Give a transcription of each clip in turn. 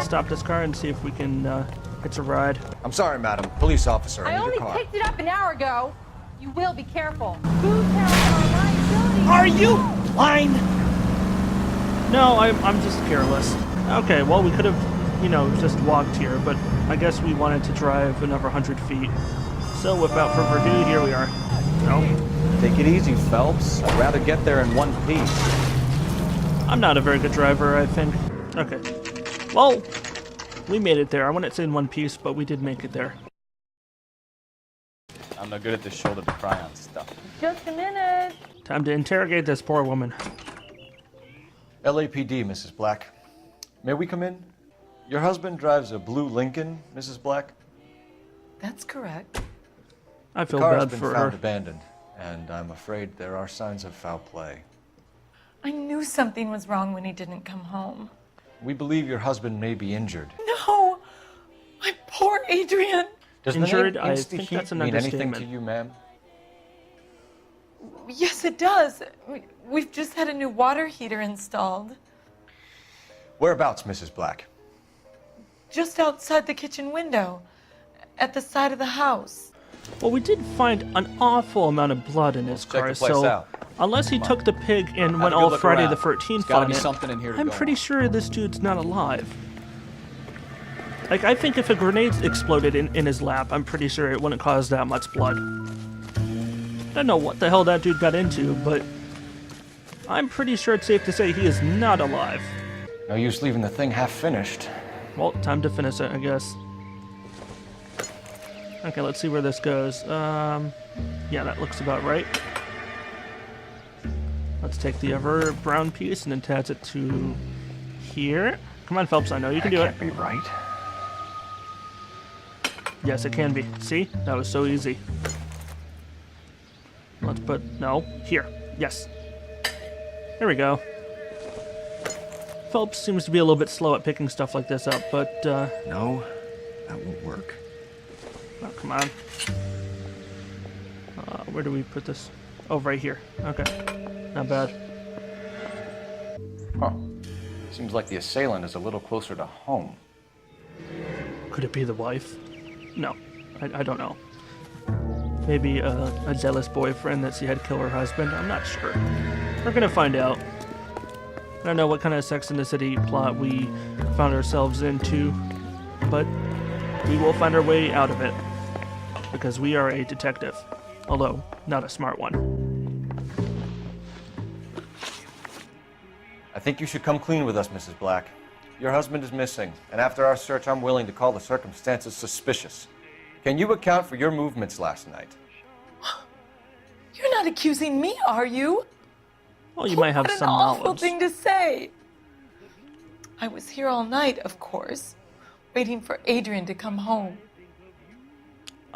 stop this car and see if we can hitch a ride. I'm sorry, madam. Police officer, I need only your car. picked it up an hour ago. You will be careful. Food counts are liability. Are you blind? No, I'm just careless. Okay, well, we could have, you know, just walked here, but I guess we wanted to drive another 100 feet. So without further ado, here we are. No. Take it easy, Phelps. I'd rather get there in one piece. I'm not a very good driver, I think. Okay. Well, we made it there. I wouldn't say in one piece, but we did make it there. I'm not good at this shoulder to cry on stuff. Just a minute. Time to interrogate this poor woman. LAPD, Mrs. Black. May we come in? Your husband drives a blue Lincoln, Mrs. Black? That's correct. I feel The car has bad been for found her. abandoned, and I'm afraid there are signs of foul play. I knew something was wrong when he didn't come home. We believe your husband may be injured. No! My poor Adrian! Does Injured? the name I think Insta-Heat that's an mean anything to understatement. you, ma'am? Yes, it does. We've just had a new water heater installed. Whereabouts, Mrs. Black? Just outside the kitchen window. At the side of the house. Well, we did find an awful amount of blood in his Check car, the place so out. unless he took the pig and Have went a good all look Friday around. the 13th There's gotta on be it, something in here to I'm go pretty on. sure this dude's not alive. Like, I think if a grenade exploded in his lap, I'm pretty sure it wouldn't cause that much blood. I don't know what the hell that dude got into, but I'm pretty sure it's safe to say he is not alive. No use leaving the thing half finished. Well, time to finish it, I guess. Okay, let's see where this goes. Yeah, that looks about right. Let's take the other brown piece and attach it to here. Come on, Phelps, I know you can do it. Can't be right. Yes, it can be. See? That was so easy. Let's put... No. Here. Yes. There we go. Phelps seems to be a little bit slow at picking stuff like this up, but, No, that won't work. oh, come on. Where do we put this? Oh, right here. Okay. Not bad. Huh. Seems like the assailant is a little closer to home. Could it be the wife? No. I don't know. Maybe a jealous boyfriend that she had to kill her husband? I'm not sure. We're gonna find out. I don't know what kind of Sex and the City plot we found ourselves into, but we will find our way out of it. Because we are a detective. Although, not a smart one. I think you should come clean with us, Mrs. Black. Your husband is missing, and after our search, I'm willing to call the circumstances suspicious. Can you account for your movements last night? You're not accusing me, are you? Well, you might have some What an awful knowledge. thing to say. I was here all night, of course, waiting for Adrian to come home.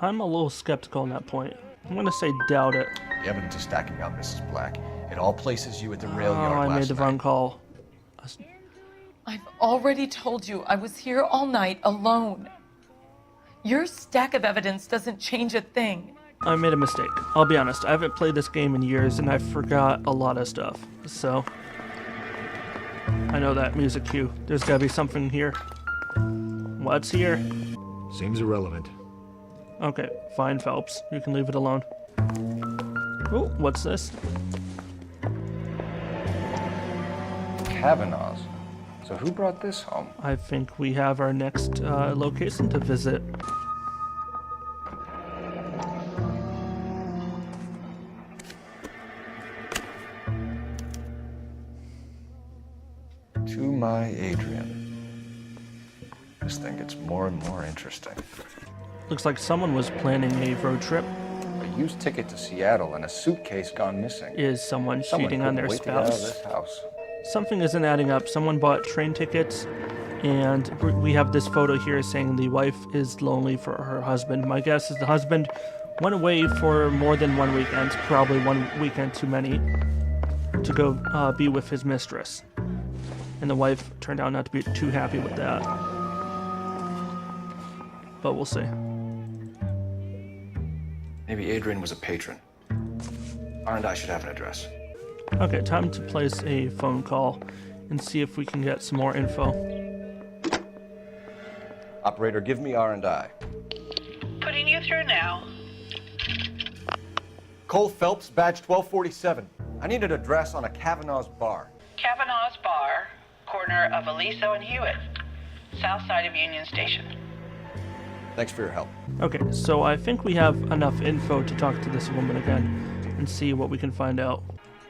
I'm a little skeptical on that point. I'm gonna say doubt it. The evidence is stacking up, Mrs. Black. It all places you at the rail Oh, yard I last made the night. wrong call. I've already told you I was here all night alone. Your stack of evidence doesn't change a thing. I made a mistake. I'll be honest. I haven't played this game in years, and I forgot a lot of stuff. So, I know that music cue. There's gotta be something here. What's here? Seems irrelevant. Okay, fine, Phelps. You can leave it alone. Oh, what's this? Kavanaugh's. So who brought this home? I think we have our next location to visit. To my Adrian. This thing gets more and more interesting. Looks like someone was planning a road trip. A used ticket to Seattle and a suitcase gone missing. Is someone cheating on couldn't their wait to get out of spouse? this house. Something isn't adding up. Someone bought train tickets, and we have this photo here saying the wife is lonely for her husband. My guess is the husband went away for more than one weekend, probably one weekend too many, to go be with his mistress. And the wife turned out not to be too happy with that. But we'll see. Maybe Adrian was a patron. R&I should have an address. Okay, time to place a phone call and see if we can get some more info. Operator, give me R&I. Putting you through now. Cole Phelps, badge 1247. I need an address on a Kavanaugh's bar. Kavanaugh's Bar, corner of Aliso and Hewitt, south side of Union Station. Thanks for your help. Okay, so I think we have enough info to talk to this woman again and see what we can find out.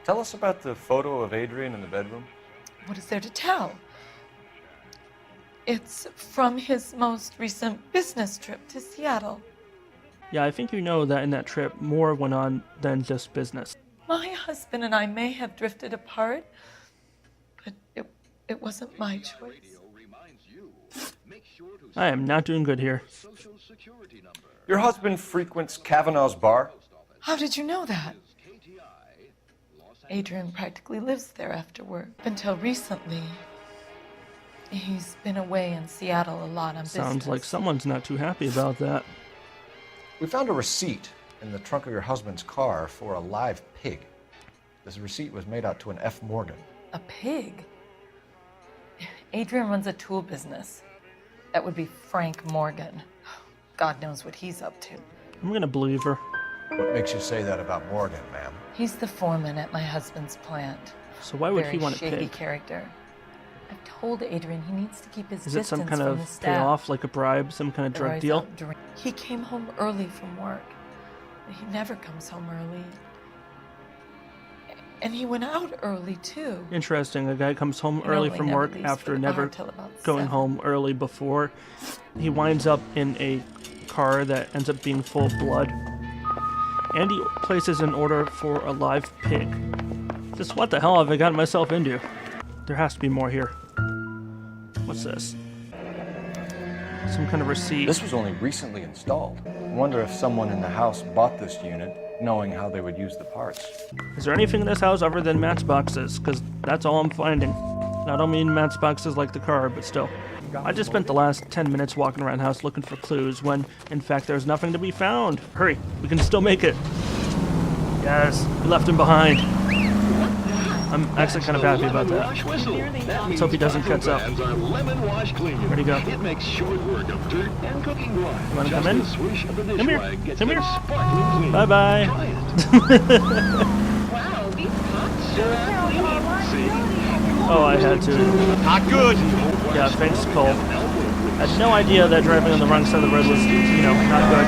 Tell us about the photo of Adrian in the bedroom. What is there to tell? It's from his most recent business trip to Seattle. Yeah, I think you know that in that trip more went on than just business. My husband and I may have drifted apart, but it wasn't my choice. I am not doing good here. Your husband frequents Kavanaugh's bar? How did you know that? Adrian practically lives there after work. Until recently, he's been away in Seattle a lot on business. Sounds like someone's not too happy about that. We found a receipt in the trunk of your husband's car for a live pig. This receipt was made out to an F. Morgan. A pig? Adrian runs a tool business. That would be Frank Morgan. God knows what he's up to. I'm gonna believe her. What makes you say that about Morgan, ma'am? He's the foreman at my husband's plant. So why would Very he want a shady pig? character. I've told Adrian he needs to keep his Is it distance some kind from the of staff. payoff, like a bribe, some kind of Or drug he's deal? out He came home early from work. He never comes home early. And he went out early, too. Interesting. A guy comes home He early normally from never work leaves after for the never bar till about going 7. home early before. He winds up in a car that ends up being full of blood. And he places an order for a live pig. Just what the hell have I gotten myself into? There has to be more here. What's this? Some kind of receipt. This was only recently installed. I wonder if someone in the house bought this unit, knowing how they would use the parts. Is there anything in this house other than matchboxes? Because that's all I'm finding. And I don't mean matchboxes like the car, but still. I just spent the last 10 minutes walking around the house looking for clues when, in fact, there's nothing to be found. Hurry, we can still make it. Yes, we left him behind. I'm actually kind of happy about that. Let's hope he doesn't catch up. Where'd he go? It makes short work of dirt and cooking grime. You wanna come in? Come here. Come here. Bye Bye-bye. Wow, these pots sure are clean. Oh, I had to. Not good. Yeah, thanks, Cole. I had no idea that driving on the wrong side of the road was, not good.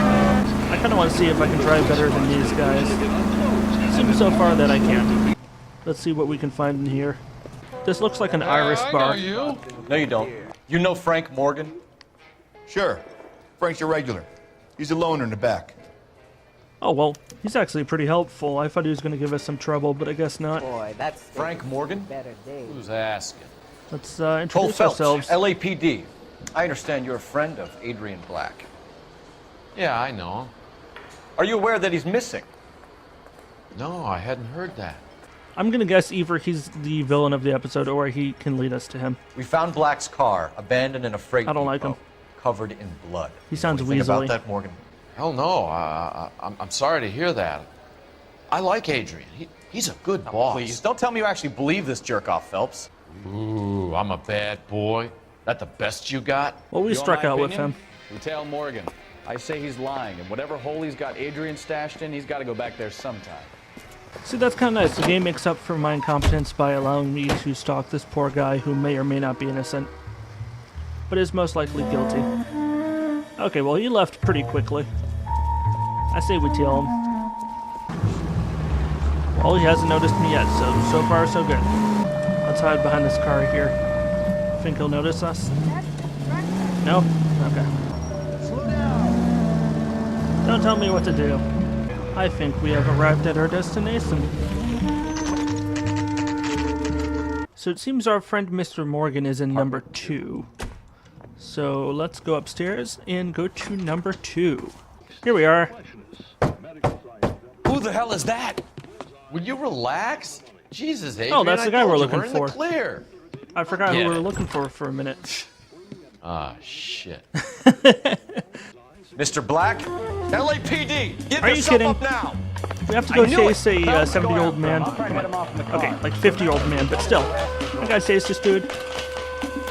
I kind of want to see if I can drive better than these guys. Seems so far that I can't. Let's see what we can find in here. This looks like an Irish bar. No, you don't. You know Frank Morgan? Sure. Frank's a regular. He's a loner in the back. Oh, well, he's actually pretty helpful. I thought he was going to give us some trouble, but I guess not. Boy, that's Frank Morgan? better days. Who's asking? Let's Cole introduce Phelps, ourselves. LAPD. I understand you're a friend of Adrian Black. Yeah, I know. Are you aware that he's missing? No, I hadn't heard that. I'm going to guess either he's the villain of the episode or he can lead us to him. We found Black's car, abandoned in a freight I don't like depot, him. covered in blood. He sounds What do you think weaselly. about that, Morgan? Hell no. I'm sorry to hear that. I like Adrian. He's a good boss. Please, don't tell me you actually believe this jerk-off, Phelps. Ooh, I'm a bad boy. That the best you got? Well, we struck out with him. We tell Morgan. I say he's lying, and whatever hole he's got Adrian stashed in, he's got to go back there sometime. See, that's kind of nice. The game makes up for my incompetence by allowing me to stalk this poor guy who may or may not be innocent, but is most likely guilty. Okay, well, he left pretty quickly. I say we tail him. Well, he hasn't noticed me yet, so far so good. Let's hide behind this car here. Think he'll notice us? No? Okay. Don't tell me what to do. I think we have arrived at our destination. So it seems our friend Mr. Morgan is in number 2. So let's go upstairs and go to number 2. Here we are. Who the hell is that? Will you relax? Jesus, Adrian. Oh, that's the guy we're looking we're in for. the clear. I forgot Get who we were it. looking for a minute. Ah, shit. Mr. Black? LAPD! Give Are you yourself kidding? up now! We have to go I knew chase it. a Phelps, go 70-year-old out. man. I'll try to get him off in the car. Okay, like 50-year-old man, but still. I gotta chase this dude.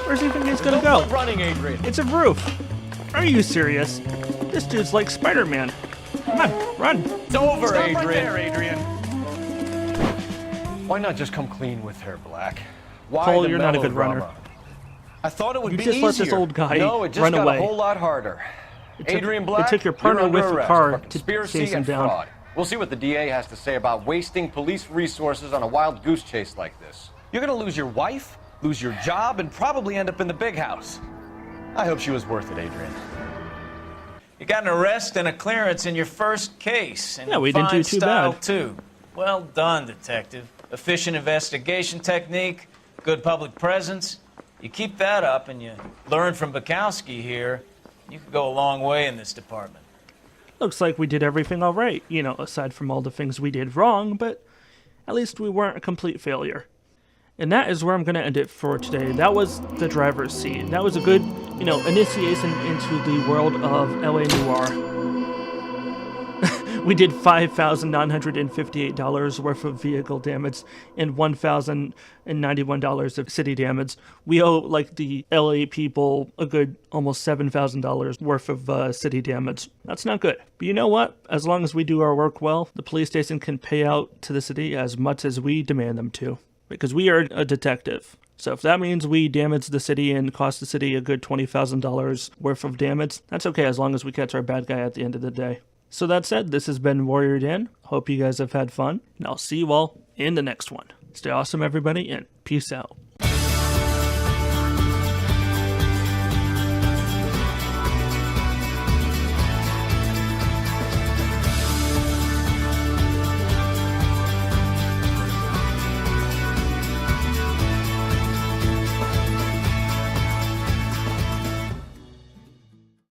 Where's he think he's gonna No go? running, Adrian. It's a roof. Are you serious? This dude's like Spider-Man. Come on, run. It's over, Stop Adrian. right there, Adrian. Why not just come clean with her, Black? Why Cole, the you're not a good melodrama? runner. I thought it would You be just easier. let this old guy No, it just run got away. a whole lot harder. Adrian Black, it took your partner you're under with the arrest car for to conspiracy chase him and down. fraud. We'll see what the DA has to say about wasting police resources on a wild goose chase like this. You're gonna lose your wife, lose your job, and probably end up in the big house. I hope she was worth it, Adrian. You got an arrest and a clearance in your first case. And Yeah, we didn't do fine too style, bad. too. Well done, detective. Efficient investigation technique, good public presence. You keep that up and you learn from Bukowski here, you could go a long way in this department. Looks like we did everything all right, you know, aside from all the things we did wrong, but at least we weren't a complete failure. And that is where I'm going to end it for today. That was the driver's seat. That was a good, you know, initiation into the world of LA Noire. We did $5,958 worth of vehicle damage and $1,091 of city damage. We owe, like, the LA people a good almost $7,000 worth of city damage. That's not good. But you know what? As long as we do our work well, the police station can pay out to the city as much as we demand them to. Because we are a detective. So if that means we damage the city and cost the city a good $20,000 worth of damage, that's okay as long as we catch our bad guy at the end of the day. So that said, this has been Warrior Dan. Hope you guys have had fun, and I'll see you all in the next one. Stay awesome, everybody, and peace out.